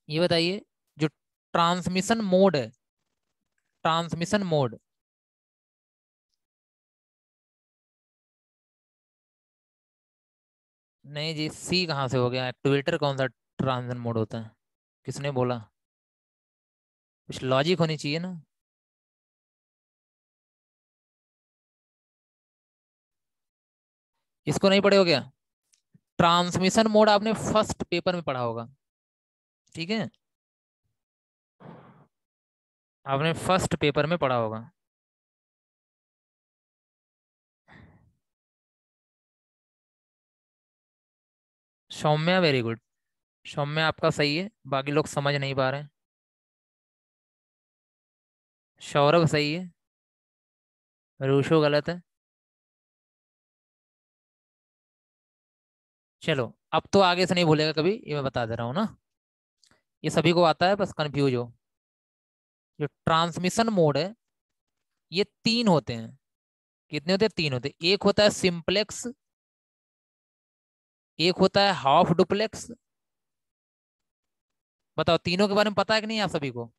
ये बताइए, जो ट्रांसमिशन मोड है, ट्रांसमिशन मोड, नहीं जी, सी कहाँ से हो गया? एक्टिवेटर कौन सा ट्रांसमिशन मोड होता है? किसने बोला? कुछ लॉजिक होनी चाहिए ना। इसको नहीं पढ़े हो क्या? ट्रांसमिशन मोड आपने फर्स्ट पेपर में पढ़ा होगा, ठीक है, आपने फर्स्ट पेपर में पढ़ा होगा। Saumya very good. सौम्या आपका सही है, बाकी लोग समझ नहीं पा रहे हैं। सौरभ सही है। रूशो गलत है। चलो, अब तो आगे से नहीं भूलेगा कभी, ये मैं बता दे रहा हूँ ना। ये सभी को आता है, बस कंफ्यूज हो। जो ट्रांसमिशन मोड है, ये तीन होते हैं। कितने होते हैं? तीन होते हैं। एक होता है सिंपलेक्स, एक होता है हाफ डुप्लेक्स। बताओ, तीनों के बारे में पता है कि नहीं आप सभी को?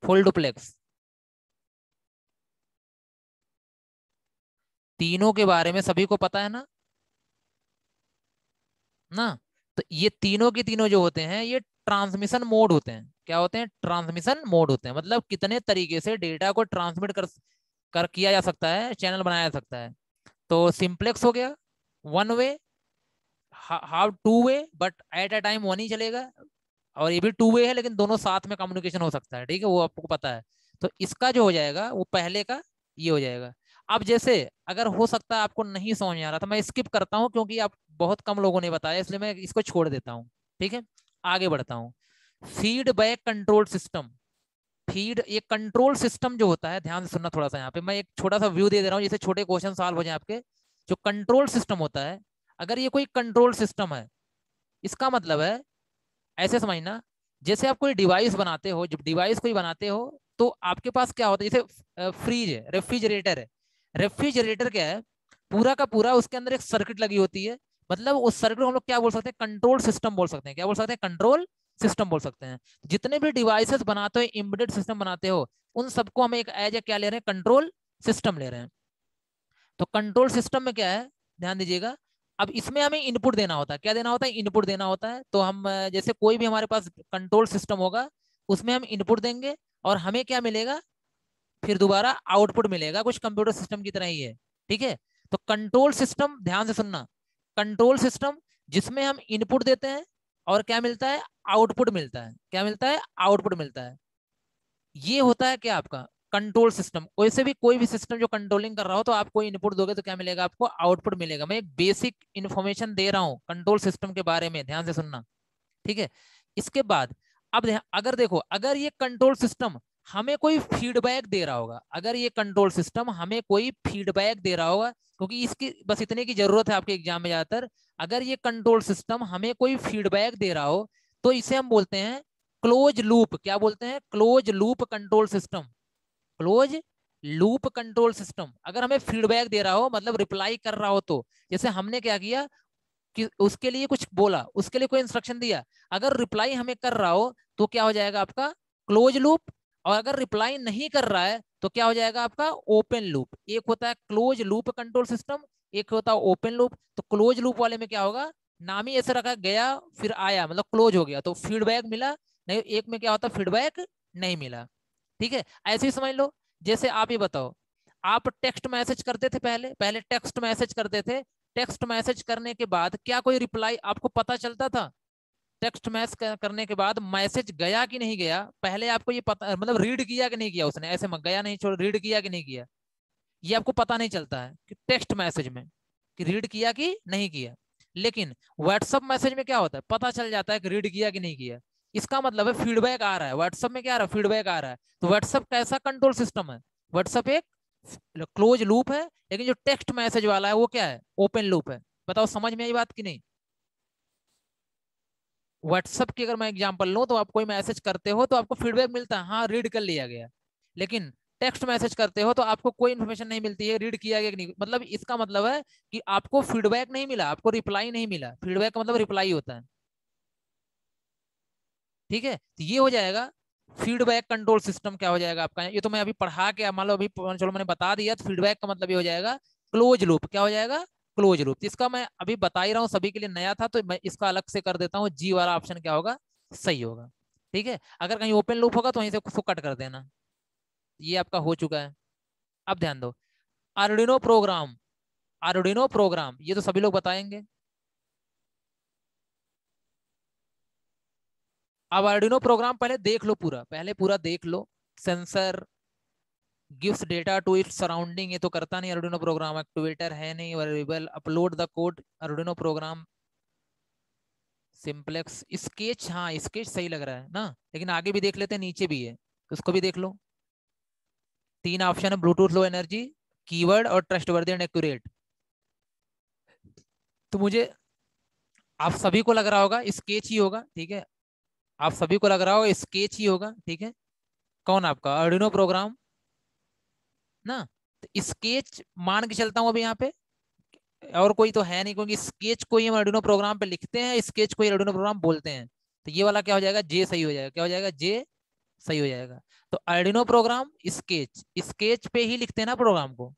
Full duplex. तीनों के बारे में सभी को पता है ना? ना? तो ये तीनों के तीनों जो होते हैं, ये ट्रांसमिशन मोड होते हैं। क्या होते हैं? ट्रांसमिशन मोड होते हैं। मतलब कितने तरीके से डेटा को ट्रांसमिट कर किया जा सकता है, चैनल बनाया जा सकता है। तो सिंप्लेक्स हो गया, one way, how two way, but at a time one ही चलेगा। और ये भी टू वे है, लेकिन दोनों साथ में कम्युनिकेशन हो सकता है, ठीक है, वो आपको पता है। तो इसका जो हो जाएगा वो पहले का ये हो जाएगा। अब जैसे, अगर हो सकता है आपको नहीं समझ में आ रहा था, मैं स्किप करता हूँ क्योंकि आप बहुत कम लोगों ने बताया, इसलिए मैं इसको छोड़ देता हूँ। ठीक है, आगे बढ़ता हूँ। Feedback control system. फीड, ये कंट्रोल सिस्टम जो होता है, ध्यान से सुनना थोड़ा सा, यहाँ पे मैं एक छोटा सा व्यू दे दे रहा हूँ जिससे छोटे क्वेश्चन सॉल्व हो जाए आपके। जो कंट्रोल सिस्टम होता है, अगर ये कोई कंट्रोल सिस्टम है, इसका मतलब है, ऐसे समझना, जैसे आप कोई डिवाइस बनाते हो, जब डिवाइस कोई बनाते हो, तो आपके पास क्या होता है, जैसे फ्रीज है, रेफ्रिजरेटर है। रेफ्रिजरेटर क्या है? पूरा का पूरा उसके अंदर एक सर्किट लगी होती है। मतलब उस सर्किट को हम लोग क्या बोल सकते हैं? कंट्रोल सिस्टम बोल सकते हैं। क्या बोल सकते हैं? कंट्रोल सिस्टम बोल सकते हैं। जितने भी डिवाइसेस बनाते हो, एम्बेडेड सिस्टम बनाते हो, उन सबको हम एक एज ए क्या ले रहे हैं? कंट्रोल सिस्टम ले रहे हैं। तो कंट्रोल सिस्टम में क्या है, ध्यान दीजिएगा। अब इसमें हमें इनपुट देना होता है। क्या देना होता है? इनपुट देना होता है। तो हम जैसे कोई भी हमारे पास कंट्रोल सिस्टम होगा, उसमें हम इनपुट देंगे और हमें क्या मिलेगा? फिर दोबारा आउटपुट मिलेगा, कुछ कंप्यूटर सिस्टम की तरह ही है। ठीक है, तो कंट्रोल सिस्टम, ध्यान से सुनना, कंट्रोल सिस्टम जिसमें हम इनपुट देते हैं और क्या मिलता है? आउटपुट मिलता है। क्या मिलता है? आउटपुट मिलता है। ये होता है क्या? आपका कंट्रोल सिस्टम। वैसे भी कोई भी सिस्टम जो कंट्रोलिंग कर रहा हो, तो आप कोई इनपुट दोगे तो क्या मिलेगा? आपको आउटपुट मिलेगा। मैं एक बेसिक इंफॉर्मेशन दे रहा हूं कंट्रोल सिस्टम के बारे में, ध्यान से सुनना। ठीक है, इसके बाद, अब अगर देखो, अगर ये कंट्रोल सिस्टम हमें कोई फीडबैक दे रहा होगा, अगर ये कंट्रोल सिस्टम हमें कोई फीडबैक दे रहा होगा, क्योंकि इसकी बस इतने की जरूरत है आपके एग्जाम में ज्यादातर, अगर ये कंट्रोल सिस्टम हमें कोई फीडबैक दे रहा हो, तो इसे हम बोलते हैं क्लोज लूप। क्या बोलते हैं? Close loop control system. Close loop control system अगर हमें फीडबैक दे रहा हो, मतलब रिप्लाई कर रहा हो, तो जैसे हमने क्या किया कि उसके लिए कुछ बोला, उसके लिए कोई इंस्ट्रक्शन दिया, अगर रिप्लाई हमें कर रहा हो, तो क्या हो जाएगा आपका? Close loop. और अगर रिप्लाई नहीं कर रहा है, तो क्या हो जाएगा आपका? Open loop. एक होता है क्लोज लूप कंट्रोल सिस्टम, एक होता है ओपन लूप। तो क्लोज लूप वाले में क्या होगा? नाम ही ऐसे रखा, गया फिर आया, मतलब क्लोज हो गया, तो फीडबैक मिला। नहीं, एक में क्या होता? फीडबैक नहीं मिला। ठीक है, ऐसे ही समझ लो। जैसे आप ये बताओ, आप टेक्स्ट मैसेज करते थे, पहले पहले टेक्स्ट मैसेज करते थे। टेक्स्ट मैसेज करने के बाद क्या कोई रिप्लाई आपको पता चलता था? टेक्स्ट मैसेज करने के बाद मैसेज गया कि नहीं गया, पहले आपको ये पता, मतलब रीड किया कि नहीं किया उसने, ऐसे मत गया नहीं छोड़, रीड किया कि नहीं किया, ये आपको पता नहीं चलता है कि टेक्स्ट मैसेज में कि रीड किया कि नहीं किया। लेकिन व्हाट्सअप मैसेज में क्या होता है? पता चल जाता है कि रीड किया कि नहीं किया। इसका मतलब है फीडबैक आ रहा है, व्हाट्सअप में क्या आ रहा है? फीडबैक आ रहा है। तो व्हाट्सअप कैसा कंट्रोल सिस्टम है? व्हाट्सअप एक क्लोज लूप है, लेकिन जो टेक्स्ट मैसेज वाला है वो क्या है? ओपन लूप है। बताओ, समझ में आई बात कि नहीं? व्हाट्सअप की अगर मैं एग्जांपल लूं, तो आप कोई मैसेज करते हो तो आपको फीडबैक मिलता है, हाँ रीड कर लिया गया। लेकिन टेक्स्ट मैसेज करते हो तो आपको कोई इन्फॉर्मेशन नहीं मिलती है, रीड किया गया कि नहीं। मतलब इसका मतलब है कि आपको फीडबैक नहीं मिला, आपको रिप्लाई नहीं मिला। फीडबैक का मतलब रिप्लाई होता है। ठीक है, तो ये हो जाएगा फीडबैक कंट्रोल सिस्टम। क्या हो जाएगा आपका, ये तो मैं अभी पढ़ा के मान लो अभी चलो मैंने बता दिया, तो फीडबैक का मतलब ये हो जाएगा क्लोज लूप। क्या हो जाएगा, क्लोज लूप। इसका मैं अभी बता ही रहा हूँ, सभी के लिए नया था तो मैं इसका अलग से कर देता हूँ। जी वाला ऑप्शन क्या होगा, सही होगा। ठीक है, अगर कहीं ओपन लूप होगा तो वहीं से उसको कट कर देना। ये आपका हो चुका है। अब ध्यान दो, आर्डिनो प्रोग्राम। आर्डिनो प्रोग्राम ये तो सभी लोग बताएंगे। अब आर्डिनो प्रोग्राम पहले देख लो, पूरा पहले पूरा देख लो। Sensor gives data to its surrounding, ये तो करता नहीं आर्डिनो प्रोग्राम। एक्टिवेटर है नहीं, variable upload the code. Arduino program simplex sketch, हाँ स्केच सही लग रहा है ना, लेकिन आगे भी देख लेते हैं, नीचे भी है तो उसको भी देख लो। तीन ऑप्शन है, ब्लूटूथ लो एनर्जी, कीवर्ड और ट्रस्टवर्दी एंड एक्यूरेट। तो मुझे, आप सभी को लग रहा होगा स्केच ही होगा, ठीक है। आप सभी को लग रहा होगा स्केच ही होगा, ठीक है। कौन आपका आर्डिनो प्रोग्राम ना, तो स्केच मान के चलता हूं अभी यहाँ पे। और कोई तो है नहीं, क्योंकि स्केच को ही हम आर्डिनो प्रोग्राम पे लिखते हैं, स्केच को ही आर्डिनो प्रोग्राम बोलते हैं। तो ये वाला क्या हो जाएगा, जे सही हो जाएगा। क्या हो जाएगा, जे सही हो जाएगा। तो आर्डिनो प्रोग्राम स्केच, स्केच पे ही लिखते हैं ना प्रोग्राम को।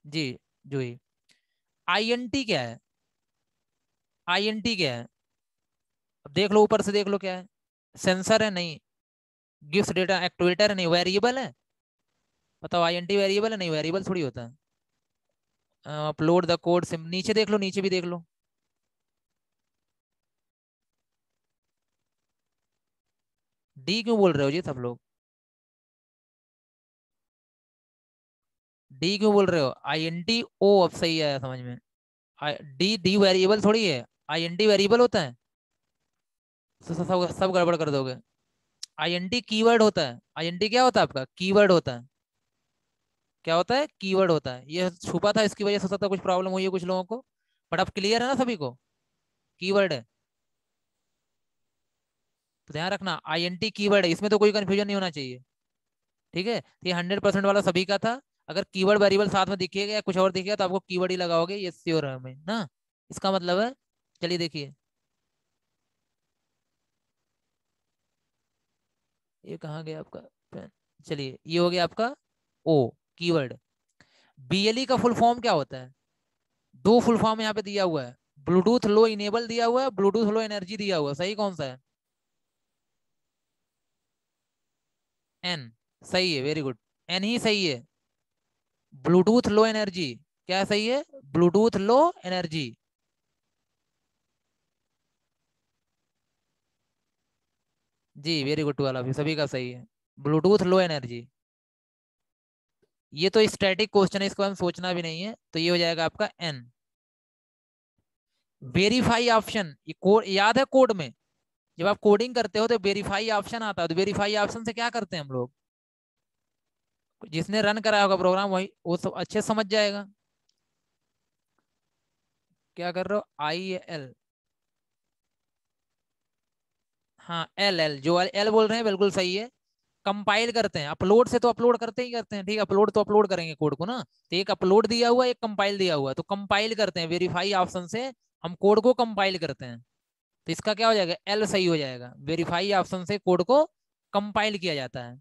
जी, जो ही। आईएनटी क्या है, आईएनटी क्या है, अब देख लो ऊपर से देख लो क्या है। सेंसर है नहीं, गिव्स डेटा एक्टिवेटर है नहीं, वेरिएबल है। बताओ आईएनटी वेरिएबल है नहीं, वेरिएबल थोड़ी होता है। अपलोड द कोड सिम, नीचे देख लो, नीचे भी देख लो। डी क्यों बोल रहे हो जी सब लोग, डी क्यों बोल रहे हो। आईएनटी ओ अब सही आया समझ में। डी डी वेरिएबल थोड़ी है, आईएनटी वेरिएबल होता है। सब गड़बड़ कर दोगे। आईएनटी कीवर्ड होता है। आईएनटी क्या होता है आपका, कीवर्ड होता है। क्या होता है, कीवर्ड होता है। ये छुपा था, इसकी वजह से हो सकता है कुछ प्रॉब्लम हुई है कुछ लोगों को, बट अब क्लियर है ना सभी को, कीवर्ड है। तो ध्यान रखना, आईएनटी कीवर्ड है, इसमें तो कोई कंफ्यूजन नहीं होना चाहिए। ठीक है, तो ये 100% वाला सभी का था। अगर कीवर्ड वेरिएबल साथ में दिखेगा या कुछ और दिखेगा तो आपको कीवर्ड ही लगाओगे, ये श्योर है हमें ना। इसका मतलब है, चलिए देखिए, ये कहाँ गया आपका पेन। चलिए ये हो गया आपका ओ, कीवर्ड। बीएलई का फुल फॉर्म क्या होता है, दो फुल फॉर्म यहाँ पे दिया हुआ है। ब्लूटूथ लो इनेबल दिया हुआ है, ब्लूटूथ लो एनर्जी दिया हुआ है, सही कौन सा है, एन। सही है, वेरी गुड, एन ही सही है। ब्लूटूथ लो एनर्जी, क्या सही है, ब्लूटूथ लो एनर्जी। जी वेरी गुड वाला भी सभी का सही है, ब्लूटूथ लो एनर्जी। ये तो स्टैटिक क्वेश्चन है, इसको हम सोचना भी नहीं है, तो ये हो जाएगा आपका एन। वेरीफाई ऑप्शन, ये कोड याद है, कोड में जब आप कोडिंग करते हो तो वेरीफाई ऑप्शन आता है, तो वेरीफाई ऑप्शन से क्या करते हैं हम लोग, जिसने रन कराया होगा प्रोग्राम वही वो सब अच्छे से समझ जाएगा। क्या कर रहे हो, आई एल, हाँ एल एल, जो एल बोल रहे हैं बिल्कुल सही है। कंपाइल करते हैं, अपलोड से तो अपलोड करते ही करते हैं, ठीक है, अपलोड तो अपलोड करेंगे कोड को ना। तो एक अपलोड दिया हुआ है, एक कंपाइल दिया हुआ है, तो कंपाइल करते हैं वेरीफाई ऑप्शन से, हम कोड को कंपाइल करते हैं। तो इसका क्या हो जाएगा, एल सही हो जाएगा, वेरीफाई ऑप्शन से कोड को कंपाइल किया जाता है।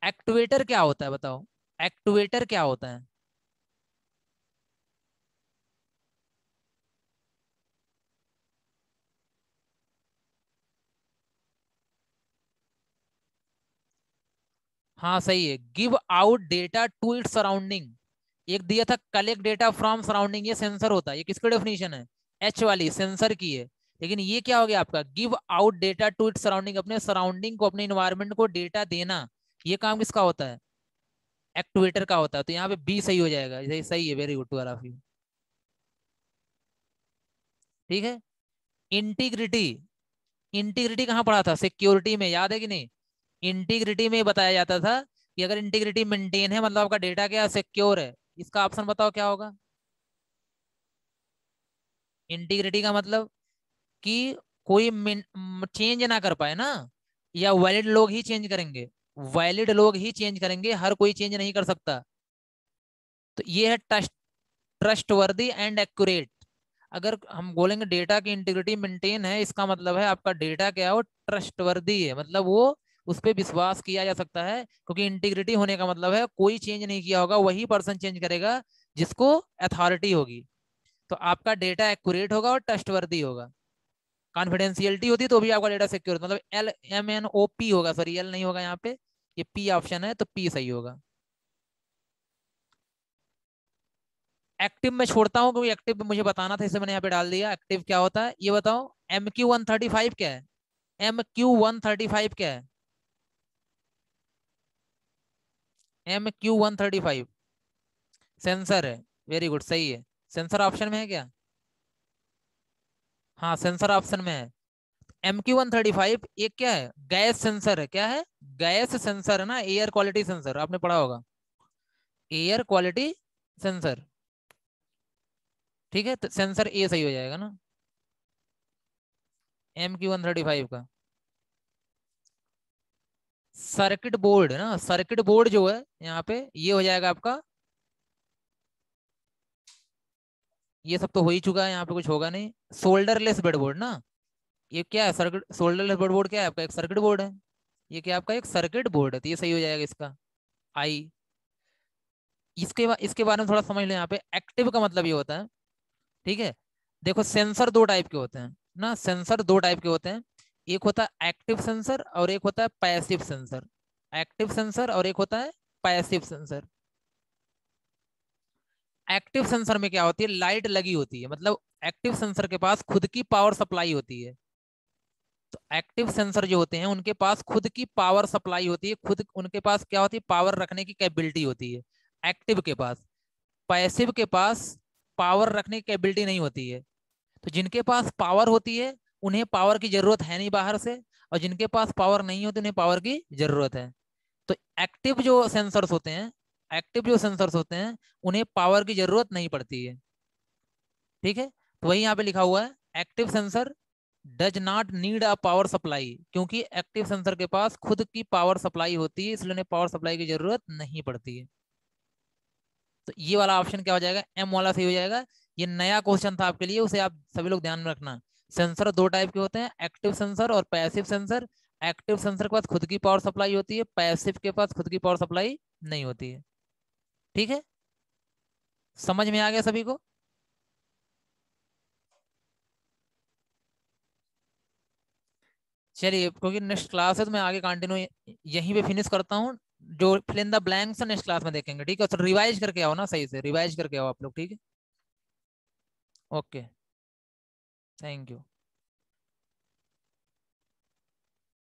एक्टिवेटर क्या होता है बताओ, एक्टिवेटर क्या होता है। हाँ सही है, give out data to its surrounding. एक दिया था कलेक्ट डेटा फ्रॉम सराउंडिंग, ये सेंसर होता है, ये किसकी डेफिनेशन है, एच वाली, सेंसर की है। लेकिन ये क्या हो गया आपका, give out data to its surrounding, अपने सराउंडिंग को, अपने इन्वायरमेंट को डेटा देना, ये काम किसका होता है, एक्टिवेटर का होता है। तो यहाँ पे बी सही हो जाएगा, ये सही है, वेरी गुड वाला। ठीक है, इंटीग्रिटी, इंटीग्रिटी कहाँ पढ़ा था, सिक्योरिटी में, याद है कि नहीं। इंटीग्रिटी में बताया जाता था कि अगर इंटीग्रिटी मेंटेन है मतलब आपका डेटा क्या सिक्योर है। इसका ऑप्शन बताओ क्या होगा। इंटीग्रिटी का मतलब कि कोई चेंज ना कर पाए ना, या वैलिड लोग ही चेंज करेंगे, वैलिड लोग ही चेंज करेंगे, हर कोई चेंज नहीं कर सकता। तो ये है ट्रस्ट, ट्रस्टवर्दी एंड एक्यूरेट। अगर हम बोलेंगे डेटा की इंटीग्रिटी मेंटेन है, इसका मतलब है आपका डेटा क्या है, वो ट्रस्टवर्दी है, मतलब वो उस पर विश्वास किया जा सकता है, क्योंकि इंटीग्रिटी होने का मतलब है कोई चेंज नहीं किया होगा, वही पर्सन चेंज करेगा जिसको अथॉरिटी होगी। तो आपका डेटा एक्यूरेट होगा और ट्रस्टवर्दी होगा। कॉन्फिडेंशियलिटी होती है तो भी आपका डेटा सिक्योर, मतलब LMNOP होगा, सॉरी एल नहीं होगा यहाँ पे, ये पी ऑप्शन है, तो पी सही होगा। एक्टिव में छोड़ता हूँ क्योंकि एक्टिव मुझे बताना था, इसे मैंने यहाँ पे डाल दिया। एक्टिव क्या होता है ये बताओ। MQ135 क्या है? MQ135 क्या है? MQ135 सेंसर है। वेरी गुड, सही है। सेंसर ऑप्शन में है क्या? हाँ सेंसर ऑप्शन में है। MQ135 एक क्या है, गैस सेंसर है। क्या है? गैस सेंसर है ना, एयर क्वालिटी सेंसर, आपने पढ़ा होगा, एयर क्वालिटी सेंसर। ठीक है, तो सेंसर ए सही हो जाएगा ना, MQ135 का। सर्किट बोर्ड है ना, सर्किट बोर्ड जो है यहाँ पे ये हो जाएगा आपका, ये सब तो हो ही चुका है, यहाँ पे कुछ होगा नहीं। सोल्डरलेस ब्रेडबोर्ड ना, ये क्या है, सर्किट सोल्डरलेस ब्रेडबोर्ड क्या है आपका, एक सर्किट बोर्ड है। ये क्या आपका एक सर्किट बोर्ड है, तो ये सही हो जाएगा इसका, आई। इसके बारे में थोड़ा समझ लो। यहाँ पे एक्टिव का मतलब ये होता है, ठीक है, देखो सेंसर दो टाइप के होते हैं ना, सेंसर दो टाइप के होते हैं। एक होता है एक्टिव सेंसर और एक होता है पैसिव सेंसर। एक्टिव सेंसर और एक होता है पैसिव सेंसर। एक्टिव सेंसर में क्या होती है, लाइट लगी होती है, मतलब एक्टिव सेंसर के पास खुद की पावर सप्लाई होती है। तो एक्टिव सेंसर जो होते हैं उनके पास खुद की पावर सप्लाई होती है, खुद उनके पास क्या होती है, पावर रखने की कैपेबिलिटी होती है एक्टिव के पास। पैसिव के पास पावर रखने की कैपेबिलिटी नहीं होती है। तो जिनके पास पावर होती है उन्हें पावर की जरूरत है नहीं बाहर से, और जिनके पास पावर नहीं होती उन्हें पावर की जरूरत है। तो एक्टिव जो सेंसर्स होते हैं, एक्टिव जो सेंसर्स होते हैं उन्हें पावर की जरूरत नहीं पड़ती है। ठीक है, तो वही यहाँ पे लिखा हुआ है, active sensor does not need a power supply, क्योंकि एक्टिव सेंसर के पास खुद की पावर सप्लाई होती है, इसलिए उन्हें पावर सप्लाई की जरूरत नहीं पड़ती है। तो ये वाला ऑप्शन क्या हो जाएगा, एम वाला सही हो जाएगा। ये नया क्वेश्चन था आपके लिए, उसे आप सभी लोग ध्यान में रखना। सेंसर दो टाइप के होते हैं, एक्टिव सेंसर और पैसिव सेंसर। एक्टिव सेंसर के पास खुद की पावर सप्लाई होती है, पैसिव के पास खुद की पावर सप्लाई नहीं होती है। ठीक है, समझ में आ गया सभी को? चलिए, क्योंकि नेक्स्ट क्लास है तो मैं आगे कंटिन्यू यहीं पे फिनिश करता हूँ। जो fill in the blanks next class में देखेंगे, ठीक है? तो रिवाइज करके आओ ना, सही से रिवाइज करके आओ आप लोग, ठीक है? Okay, thank you.